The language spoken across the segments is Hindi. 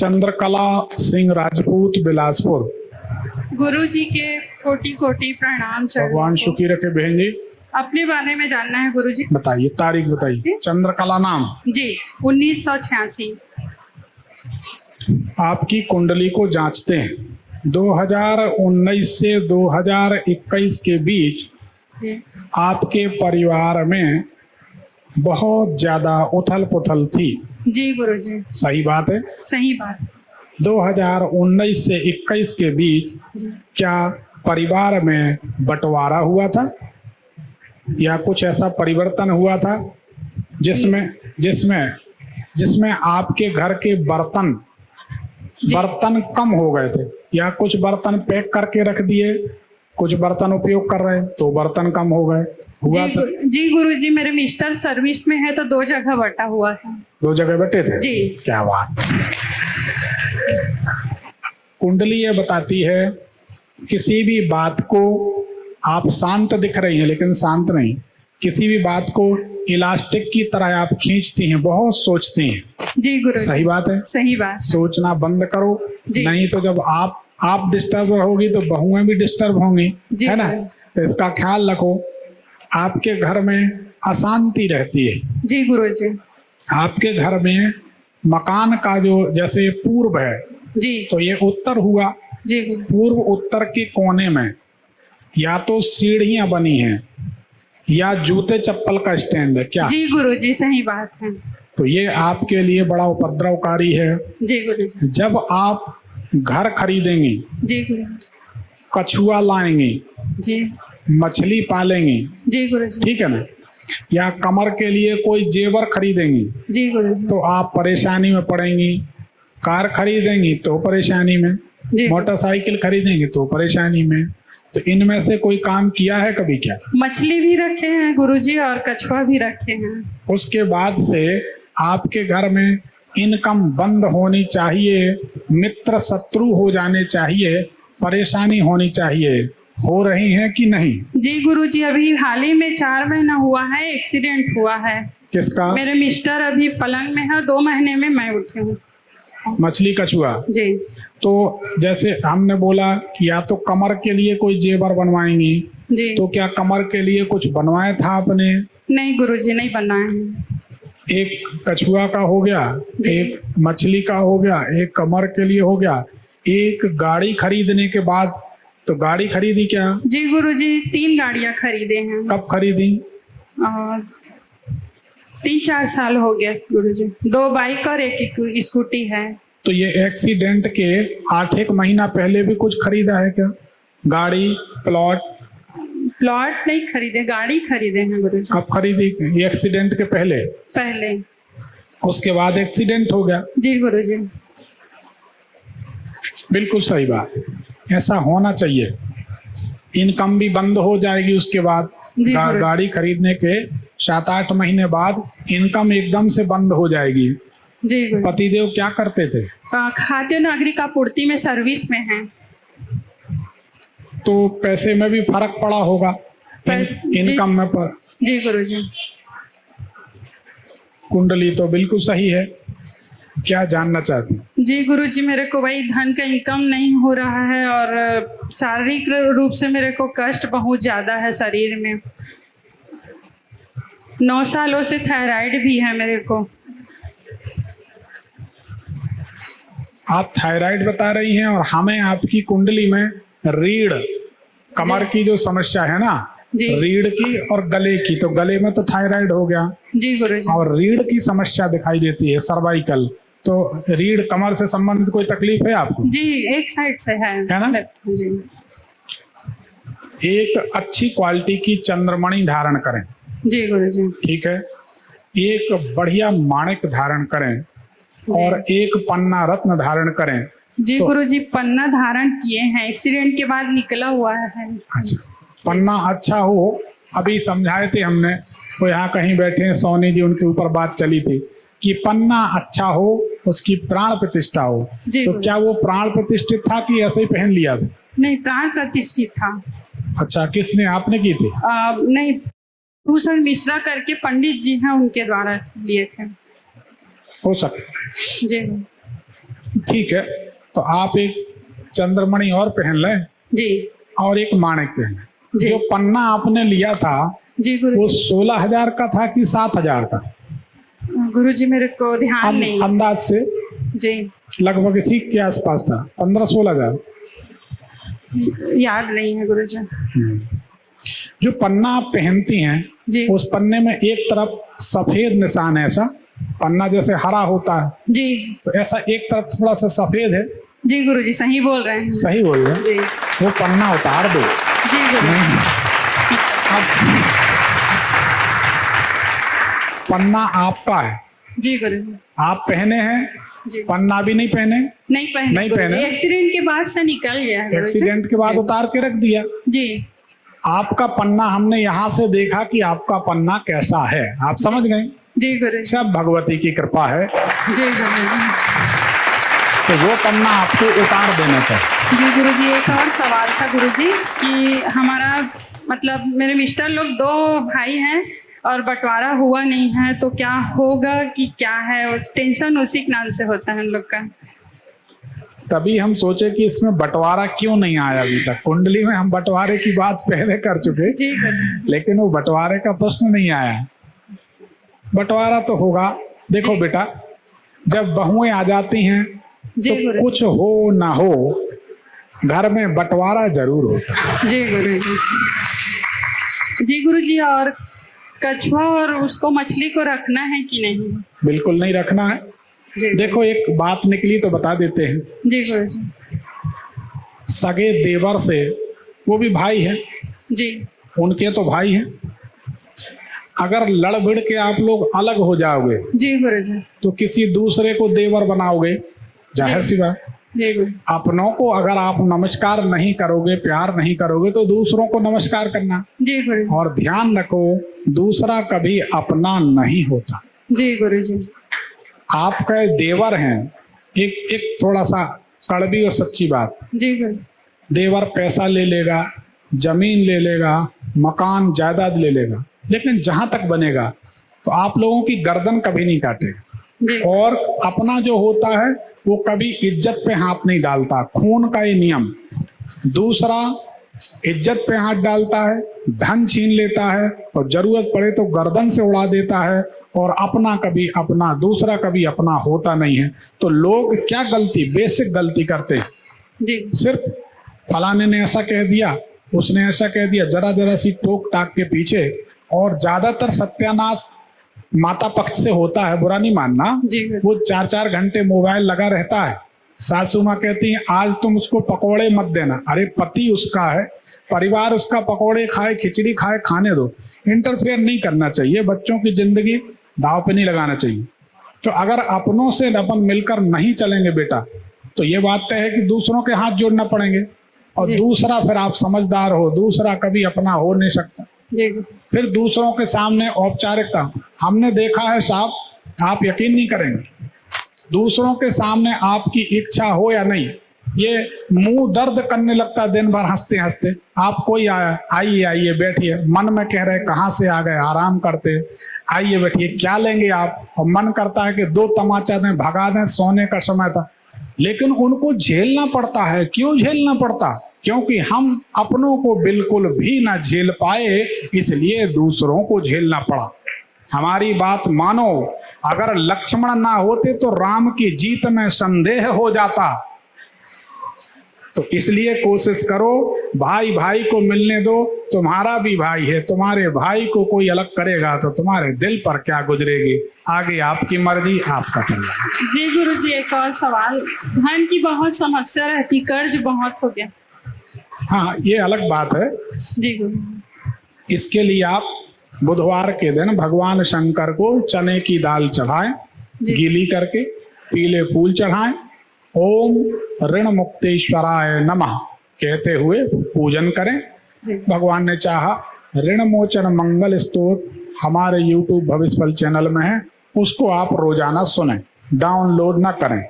चंद्रकला सिंह राजपूत बिलासपुर। गुरु जी के कोटि कोटि प्रणाम। भगवान सुखी रखे बहन जी। अपने बारे में जानना है गुरु जी। बताइए, तारीख बताइए। चंद्रकला नाम जी 1986। आपकी कुंडली को जांचते हैं। 2019 से 2021 के बीच जी आपके परिवार में बहुत ज्यादा उथल पुथल थी। जी गुरु जी। सही बात है। सही बात। 2019 से 21 के बीच जी क्या परिवार में बंटवारा हुआ था या कुछ ऐसा परिवर्तन हुआ था जिसमें जिसमें जिसमें आपके घर के बर्तन कम हो गए थे, या कुछ बर्तन पैक करके रख दिए, कुछ बर्तन उपयोग कर रहे तो बर्तन कम हो गए, हुआ था? जी गुरु जी, मेरे मिस्टर सर्विस में है तो 2 जगह बटा हुआ था। 2 जगह बटे थे जी। क्या बात। कुंडली ये बताती है किसी भी बात को आप शांत दिख रही हैं लेकिन शांत नहीं, किसी भी बात को इलास्टिक की तरह आप खींचती हैं, बहुत सोचती हैं। जी गुरु। सही बात है। सही बात। सोचना बंद करो, नहीं तो जब आप डिस्टर्ब होगी तो बहुएं भी डिस्टर्ब होंगी, है ना? तो इसका ख्याल रखो। आपके घर में अशांति रहती है। जी गुरु जी। आपके घर में मकान का जो जैसे पूर्व है जी तो ये उत्तर हुआ। जी गुरु। पूर्व उत्तर के कोने में या तो सीढ़ियां बनी हैं या जूते चप्पल का स्टैंड है क्या? जी गुरु जी। सही बात है। तो ये आपके लिए बड़ा उपद्रवकारी है। जी गुरु जी। जब आप घर खरीदेंगी, जी गुरु। कछुआ लाएंगी, जी मछली पालेंगी, जी गुरु जी। ठीक है ना, या कमर के लिए कोई जेवर खरीदेंगी जी गुरु जी। तो आप परेशानी में पड़ेंगी। कार खरीदेंगी तो परेशानी में, जी। मोटरसाइकिल खरीदेंगी तो परेशानी में। तो इनमें से कोई काम किया है कभी क्या? मछली भी रखे हैं गुरुजी और कछुआ भी रखे हैं। उसके बाद से आपके घर में इनकम बंद होनी चाहिए, मित्र शत्रु हो जाने चाहिए, परेशानी होनी चाहिए। हो रही है कि नहीं? जी गुरुजी, अभी हाल ही में 4 महीना हुआ है, एक्सीडेंट हुआ है। किसका? मेरे मिस्टर अभी पलंग में है, 2 महीने में मैं उठी हूँ। मछली कछुआ जी। तो जैसे हमने बोला कि या तो कमर के लिए कोई जेवर बनवाएंगी जी। तो क्या कमर के लिए कुछ बनवाया था आपने? नहीं गुरुजी, नहीं बनाए हैं। एक कछुआ का हो गया, एक मछली का हो गया, एक कमर के लिए हो गया। एक गाड़ी खरीदने के बाद, तो गाड़ी खरीदी क्या? जी गुरुजी, 3 गाड़ियां खरीदे हैं। कब खरीदी? 3-4 साल हो गया गुरुजी। 2 बाइक और 1 स्कूटी है। तो ये एक्सीडेंट के 8-1 महीना पहले भी कुछ खरीदा है क्या? गाड़ी, प्लॉट नहीं खरीदे, गाड़ी खरीदे हैं गुरुजी। कब खरीदी? ये एक्सीडेंट के पहले। उसके बाद एक्सीडेंट हो गया। जी गुरुजी। बिल्कुल सही बात, ऐसा होना चाहिए। इनकम भी बंद हो जाएगी उसके बाद। गाड़ी खरीदने के 7-8 महीने बाद इनकम एकदम से बंद हो जाएगी। जी। पतिदेव क्या करते थे? खाद्य नागरिक आपूर्ति में सर्विस में हैं। तो पैसे में भी फर्क पड़ा होगा इनकम में पर। जी गुरुजी। कुंडली तो बिल्कुल सही है। क्या जानना चाहती? जी गुरुजी, मेरे को वही धन का इनकम नहीं हो रहा है और शारीरिक रूप से मेरे को कष्ट बहुत ज्यादा है शरीर में। 9 सालों से थायराइड भी है मेरे को। आप थायराइड बता रही हैं और हमें आपकी कुंडली में रीढ़, कमर की जो समस्या है ना, रीढ़ की और गले की, तो गले में तो थायराइड हो गया। जी गुरुजी। और रीढ़ की समस्या दिखाई देती है, सर्वाइकल। तो रीढ़ कमर से संबंधित कोई तकलीफ है आपको? जी, एक साइड से है ना? जी। एक अच्छी क्वालिटी की चंद्रमणि धारण करें। जी गुरुजी। ठीक है। एक बढ़िया माणिक धारण करें और एक पन्ना रत्न धारण करें। जी तो, गुरुजी, पन्ना धारण किए हैं, एक्सीडेंट के बाद निकला हुआ है। अच्छा, पन्ना अच्छा हो। अभी समझाए थे हमने, वो यहाँ कहीं बैठे हैं सोनी जी, उनके ऊपर बात चली थी कि पन्ना अच्छा हो, उसकी प्राण प्रतिष्ठा हो। तो क्या वो प्राण प्रतिष्ठित था कि ऐसे ही पहन लिया था? नहीं, प्राण प्रतिष्ठित था। अच्छा, किसने, आपने की थी? नहीं, भूषण मिश्रा करके पंडित जी हैं, उनके द्वारा लिए थे। हो सकता। जी। ठीक है, तो आप एक चंद्रमणि और पहन लें जी और एक माणिक पहन लें। जी। जो पन्ना आपने लिया था जी गुरु वो 16,000 का था कि 7,000 का? गुरु जी मेरे को ध्यान नहीं है। अंदाज से जी लगभग इसी के आसपास था, 15-16,000। याद नहीं है गुरु जी। जो पन्ना आप पहनती हैं जी उस पन्ने में एक तरफ सफेद निशान है, ऐसा पन्ना जैसे हरा होता है जी तो ऐसा एक तरफ थोड़ा सा सफेद है। जी गुरु जी सही बोल रहे हैं। सही बोल रहे हैं। जी वो पन्ना उतार दो। जी गुरु नहीं, अब पन्ना आपका है, जी गुरु जी। आप पहने हैं, जी पन्ना भी नहीं पहने। नहीं पहने नहीं गुरु जी। पहने। एक्सीडेंट के बाद से निकल गया है गुरु जी। एक्सीडेंट के बाद उतार के रख दिया। जी आपका पन्ना हमने यहाँ से देखा कि आपका पन्ना कैसा है, आप समझ गए। जी गुरु जी। सब भगवती की कृपा है। जी गुरु जी। तो वो पन्ना आपको उतार देना चाहिए। जी गुरु जी एक और सवाल था गुरु जी कि हमारा मतलब मेरे मिस्टर लोग 2 भाई हैं और बंटवारा हुआ नहीं है, तो क्या होगा कि क्या है, और टेंशन उसी के नाम से होता है हम लोग का। तभी हम सोचे कि इसमें बंटवारा क्यों नहीं आया अभी तक। कुंडली में हम बंटवारे की बात पहले कर चुके, जी गुरु लेकिन वो बंटवारे का प्रश्न नहीं आया। बंटवारा तो होगा। देखो बेटा, जब बहुएं आ जाती हैं जी तो गुरु कुछ हो ना हो घर में बंटवारा जरूर होता है। जी गुरु जी। जी गुरु जी और कछुआ और उसको मछली को रखना है कि नहीं? बिल्कुल नहीं रखना है। जी देखो एक बात निकली तो बता देते हैं। जी गुरु जी। सगे देवर से, वो भी भाई हैं, जी उनके तो भाई हैं, अगर लड़ भिड़ के आप लोग अलग हो जाओगे जी गुरु जी। तो किसी दूसरे को देवर बनाओगे, जाहिर सी बात। जी गुरु अपनों को अगर आप नमस्कार नहीं करोगे, प्यार नहीं करोगे, तो दूसरों को नमस्कार करना। जी गुरु जी। और ध्यान रखो, दूसरा कभी अपना नहीं होता। जी गुरु जी। आपके देवर हैं, एक थोड़ा सा कड़वी और सच्ची बात, जी गुरु देवर पैसा ले लेगा, जमीन ले लेगा, मकान जायदाद ले लेगा, लेकिन जहां तक बनेगा तो आप लोगों की गर्दन कभी नहीं काटेगा। जी और अपना जो होता है वो कभी इज्जत पे हाथ नहीं डालता, खून का ये नियम। दूसरा इज्जत पे हाथ डालता है, धन छीन लेता है और जरूरत पड़े तो गर्दन से उड़ा देता है, और अपना कभी अपना, दूसरा कभी अपना होता नहीं है। तो लोग क्या गलती, बेसिक गलती करते हैं, जी सिर्फ फलाने ने ऐसा कह दिया, उसने ऐसा कह दिया, जरा जरा सी टोक टाक के पीछे। और ज्यादातर सत्यानाश माता पक्ष से होता है, बुरा नहीं मानना। जी गुरु वो 4-4 घंटे मोबाइल लगा रहता है। सासू माँ कहती है आज तुम उसको पकोड़े मत देना। अरे पति उसका है, परिवार उसका, पकोड़े खाए, खिचड़ी खाए, खाने दो। इंटरफेयर नहीं करना चाहिए, बच्चों की जिंदगी दाव पे नहीं लगाना चाहिए। तो अगर अपनों से अपन मिलकर नहीं चलेंगे बेटा, तो ये बात तय है कि दूसरों के हाथ जोड़ना पड़ेंगे। और जी। दूसरा, फिर आप समझदार हो, दूसरा कभी अपना हो नहीं सकता। जी गुरु फिर दूसरों के सामने औपचारिकता, हमने देखा है साहब, आप यकीन नहीं करेंगे, दूसरों के सामने आपकी इच्छा हो या नहीं, ये मुंह दर्द करने लगता है दिन भर हंसते हंसते। आप कोई आया, आइए आइए बैठिए, मन में कह रहे कहाँ से आ गए, आराम करते, आइए बैठिए, क्या लेंगे आप, और मन करता है कि 2 तमाचा दें, भगा दें, सोने का समय था। लेकिन उनको झेलना पड़ता है। क्यों झेलना पड़ता? क्योंकि हम अपनों को बिल्कुल भी ना झेल पाए, इसलिए दूसरों को झेलना पड़ा। हमारी बात मानो, अगर लक्ष्मण ना होते तो राम की जीत में संदेह हो जाता। तो इसलिए कोशिश करो, भाई भाई को मिलने दो, तुम्हारा भी भाई है, तुम्हारे भाई को कोई अलग करेगा तो तुम्हारे दिल पर क्या गुजरेगी, आगे आपकी मर्जी, आपका फैसला। जी गुरु जी एक और सवाल, धन की बहुत समस्या रहती, कर्ज बहुत हो गया। हाँ, ये अलग बात है। जी गुरु इसके लिए आप बुधवार के दिन भगवान शंकर को चने की दाल चढ़ाएं, जी। गीली करके, पीले फूल चढ़ाएं, ओम ऋण मुक्तेश्वराय नमः कहते हुए पूजन करें। जी भगवान ने चाहा ऋण मोचन मंगल स्तोत्र हमारे YouTube भविष्यफल चैनल में है, उसको आप रोजाना सुनें, डाउनलोड ना करें,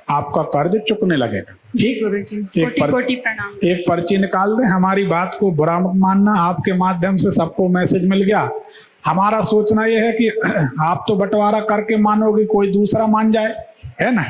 आपका कर्ज चुकने लगेगा। जी गुरु जी कोटि पर- कोटि प्रणाम। एक पर्ची निकाल दें, हमारी बात को बुरा मत मानना, आपके माध्यम से सबको मैसेज मिल गया। हमारा सोचना यह है कि आप तो बंटवारा करके मानोगे, कोई दूसरा मान जाए, है ना।